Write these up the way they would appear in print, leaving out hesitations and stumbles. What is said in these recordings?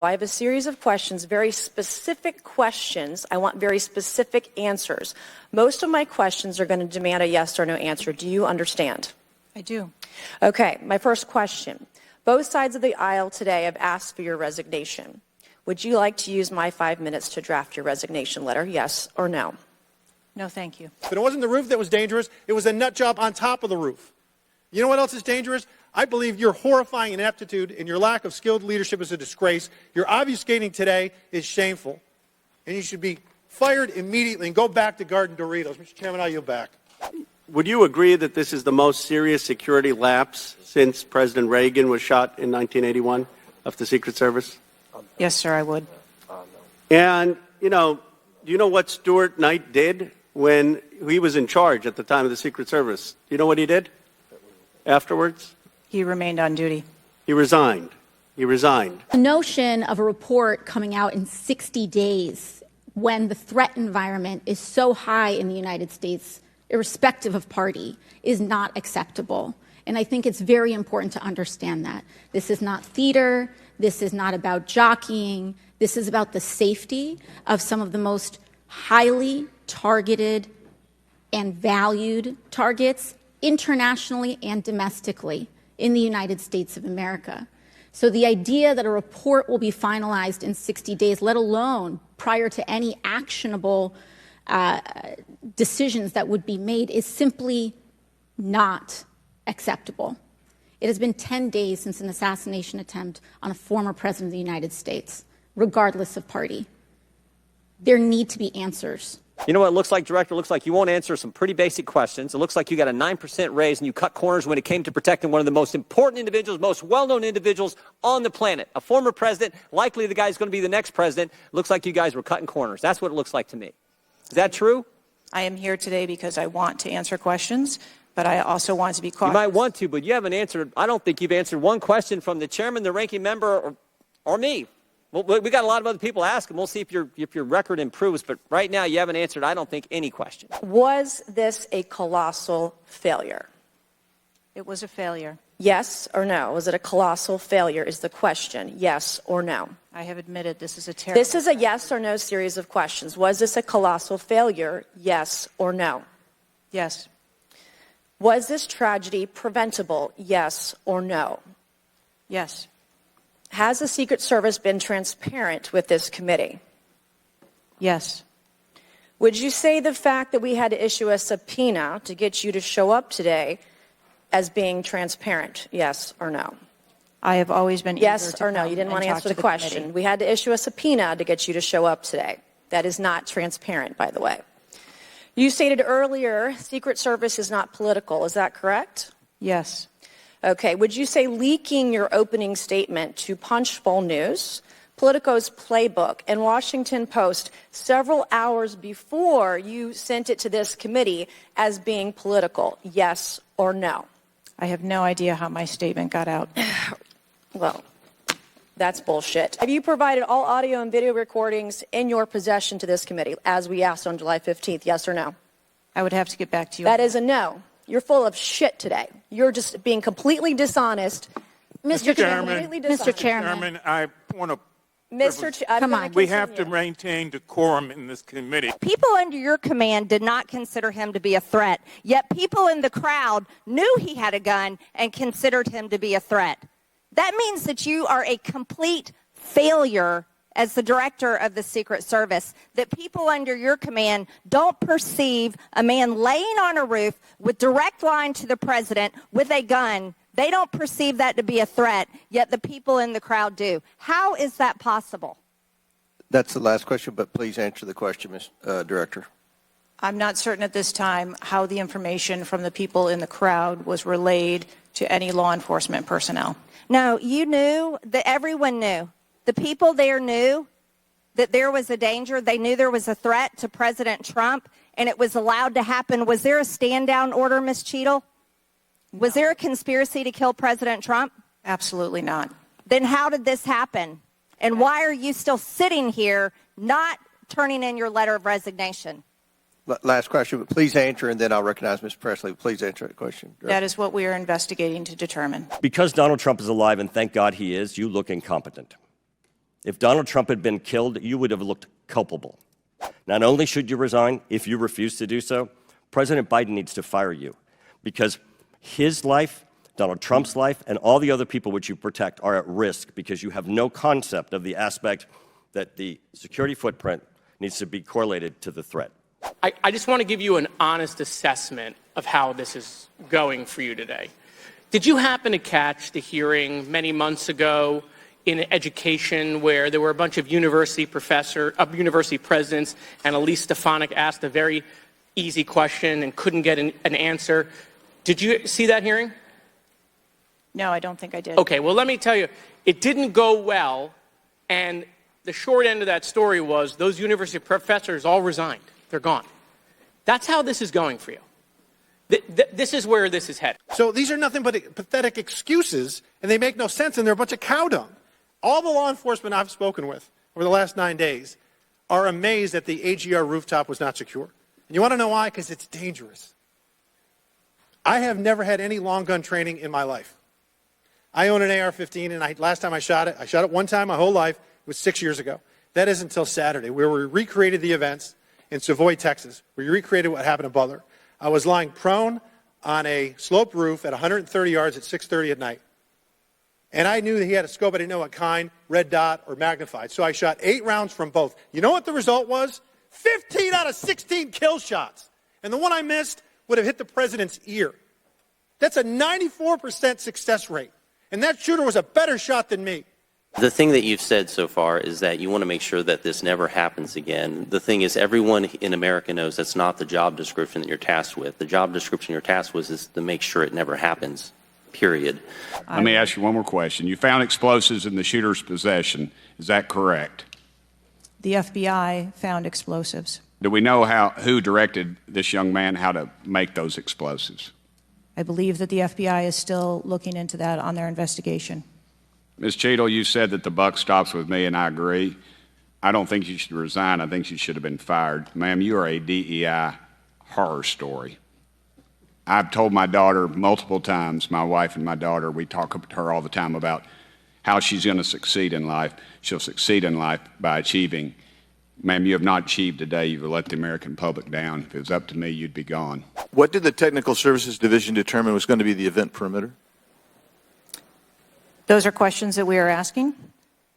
I have a series of questions, very specific questions. I want very specific answers. Most of my questions are going to demand a yes or no answer. Do you understand? I do. Okay, my first question. Both sides of the aisle today have asked for your resignation. Would you like to use my 5 minutes to draft your resignation letter, yes or no? No, thank you. But it wasn't the roof that was dangerous. It was a nut job on top of the roof. You know what else is dangerous? I believe your horrifying ineptitude and your lack of skilled leadership is a disgrace. Your obfuscating today is shameful. And you should be fired immediately and go back to Garden Doritos. Mr. Chairman, I yield back. Would you agree that this is the most serious security lapse since President Reagan was shot in 1981 of the Secret Service? Yes, sir, I would. And, do you know what Stuart Knight did when he was in charge at the time of the Secret Service? Do you know what he did afterwards? He remained on duty. He resigned. The notion of a report coming out in 60 days when the threat environment is so high in the United States, irrespective of party, is not acceptable. And I think it's very important to understand that. This is not theater. This is not about jockeying. This is about the safety of some of the most highly targeted and valued targets internationally and domestically in the United States of America. So the idea that a report will be finalized in 60 days, let alone prior to any actionable decisions that would be made, is simply not acceptable. It has been 10 days since an assassination attempt on a former president of the United States, regardless of party. There need to be answers. You know what it looks like, Director? It looks like you won't answer some pretty basic questions. It looks like you got a 9% raise and you cut corners when it came to protecting one of the most important individuals, most well-known individuals on the planet. A former president, likely the guy who's going to be the next president. Looks like you guys were cutting corners. That's what it looks like to me. Is that true? I am here today because I want to answer questions, but I also want to be cautious. You might want to, but you haven't answered. I don't think you've answered one question from the chairman, the ranking member, or me. Well, we got a lot of other people asking. We'll see if your record improves. But right now, you haven't answered, I don't think, any question. Was this a colossal failure? It was a failure. Yes or no? Was it a colossal failure is the question. Yes or no? I have admitted this is a terrible. This is a yes or no series of questions. Was this a colossal failure? Yes or no? Yes. Was this tragedy preventable? Yes or no? Yes. Has the Secret Service been transparent with this committee? Yes. Would you say the fact that we had to issue a subpoena to get you to show up today as being transparent? Yes or no? I have always been yes or no? You didn't want to answer the question. Committee. We had to issue a subpoena to get you to show up today. That is not transparent, by the way. You stated earlier Secret Service is not political. Is that correct? Yes. Okay. Would you say leaking your opening statement to Punchbowl News, Politico's Playbook, and Washington Post several hours before you sent it to this committee as being political? Yes or no? I have no idea how my statement got out. Well, that's bullshit. Have you provided all audio and video recordings in your possession to this committee, as we asked on July 15th, yes or no? I would have to get back to you. That is a no. You're full of shit today. You're just being completely dishonest. Mr. Chairman, Mr. Chairman, I want to. Come on. We have to maintain decorum in this committee. People under your command did not consider him to be a threat, yet people in the crowd knew he had a gun and considered him to be a threat. That means that you are a complete failure as the director of the Secret Service, that people under your command don't perceive a man laying on a roof with direct line to the president with a gun. They don't perceive that to be a threat, yet the people in the crowd do. How is that possible? That's the last question, but please answer the question, Ms. Director. I'm not certain at this time how the information from the people in the crowd was relayed to any law enforcement personnel. No, you knew, that everyone knew. The people there knew that there was a danger. They knew there was a threat to President Trump, and it was allowed to happen. Was there a stand-down order, Ms. Cheadle? No. Was there a conspiracy to kill President Trump? Absolutely not. Then how did this happen? And why are you still sitting here not turning in your letter of resignation? Last question, but please answer, and then I'll recognize Ms. Presley. Please answer that question. That is what we are investigating to determine. Because Donald Trump is alive, and thank God he is, you look incompetent. If Donald Trump had been killed, you would have looked culpable. Not only should you resign, if you refuse to do so, President Biden needs to fire you because his life, Donald Trump's life, and all the other people which you protect are at risk because you have no concept of the aspect that the security footprint needs to be correlated to the threat. I just want to give you an honest assessment of how this is going for you today. Did you happen to catch the hearing many months ago in education where there were a bunch of university presidents and Elise Stefanik asked a very easy question and couldn't get an answer? Did you see that hearing? No, I don't think I did. Okay, well, let me tell you, it didn't go well, and the short end of that story was those university professors all resigned. They're gone. That's how this is going for you. This is where this is headed. So these are nothing but pathetic excuses, and they make no sense, and they're a bunch of cow dung. All the law enforcement I've spoken with over the last 9 days are amazed that the AGR rooftop was not secure. And you want to know why? Because it's dangerous. I have never had any long gun training in my life. I own an AR-15, and last time I shot it one time my whole life. It was 6 years ago. That is until Saturday, where we recreated the events in Savoy, Texas. We recreated what happened to Butler. I was lying prone on a sloped roof at 130 yards at 6:30 at night. And I knew that he had a scope. I didn't know what kind, red dot or magnified. So I shot 8 rounds from both. You know what the result was? 15 out of 16 kill shots. And the one I missed would have hit the president's ear. That's a 94% success rate. And that shooter was a better shot than me. The thing that you've said so far is that you want to make sure that this never happens again. The thing is, everyone in America knows that's not the job description that you're tasked with. The job description you're tasked with is to make sure it never happens, period. Let me ask you one more question. You found explosives in the shooter's possession. Is that correct? The FBI found explosives. Do we know who directed this young man how to make those explosives? I believe that the FBI is still looking into that on their investigation. Ms. Cheadle, you said that the buck stops with me, and I agree. I don't think you should resign. I think you should have been fired. Ma'am, you are a DEI horror story. I've told my daughter multiple times, my wife and my daughter, we talk to her all the time about how she's going to succeed in life. She'll succeed in life by achieving. Ma'am, you have not achieved today. You've let the American public down. If it was up to me, you'd be gone. What did the Technical Services Division determine was going to be the event perimeter? Those are questions that we are asking,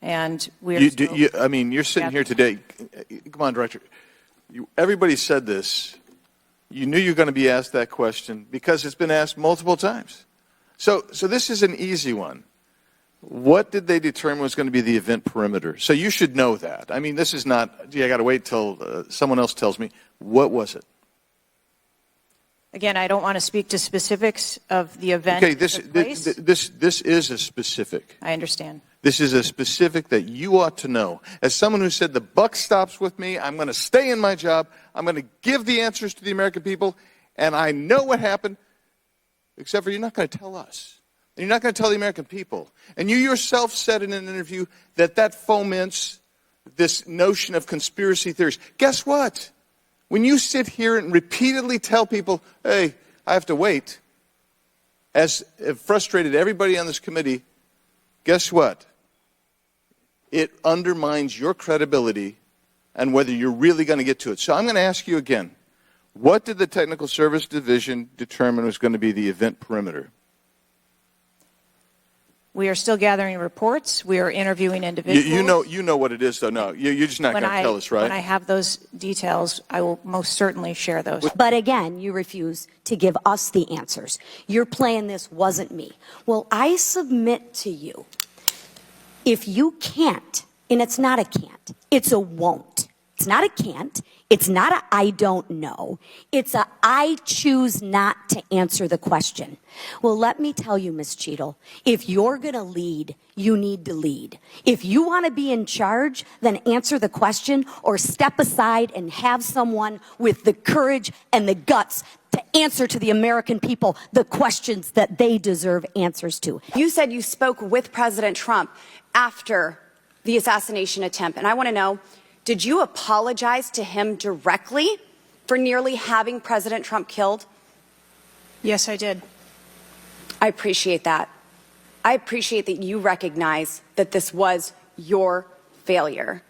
and we are you're sitting here today. Come on, Director. Everybody said this. You knew you were going to be asked that question because it's been asked multiple times. So this is an easy one. What did they determine was going to be the event perimeter? So you should know that. I mean, this is not, gee, I got to wait till someone else tells me. What was it? Again, I don't want to speak to specifics of the event. Okay, this is a specific. I understand. This is a specific that you ought to know. As someone who said the buck stops with me, I'm going to stay in my job, I'm going to give the answers to the American people, and I know what happened, except for you're not going to tell us. And you're not going to tell the American people. And you yourself said in an interview that foments this notion of conspiracy theories. Guess what? When you sit here and repeatedly tell people, hey, I have to wait, as it frustrated everybody on this committee, guess what? It undermines your credibility and whether you're really going to get to it. So I'm going to ask you again, what did the Technical Service Division determine was going to be the event perimeter? We are still gathering reports. We are interviewing individuals. You know what it is, though. No, you're just not going to tell us, right? When I have those details, I will most certainly share those. But again, you refuse to give us the answers. You're playing this wasn't me. Well, I submit to you, if you can't, and it's not a can't, it's a won't. It's not a can't. It's not a I don't know. It's a I choose not to answer the question. Well, let me tell you, Ms. Cheadle, if you're going to lead, you need to lead. If you want to be in charge, then answer the question or step aside and have someone with the courage and the guts to answer to the American people the questions that they deserve answers to. You said you spoke with President Trump after the assassination attempt, and I want to know, did you apologize to him directly for nearly having President Trump killed? Yes, I did. I appreciate that. I appreciate that you recognize that this was your failure.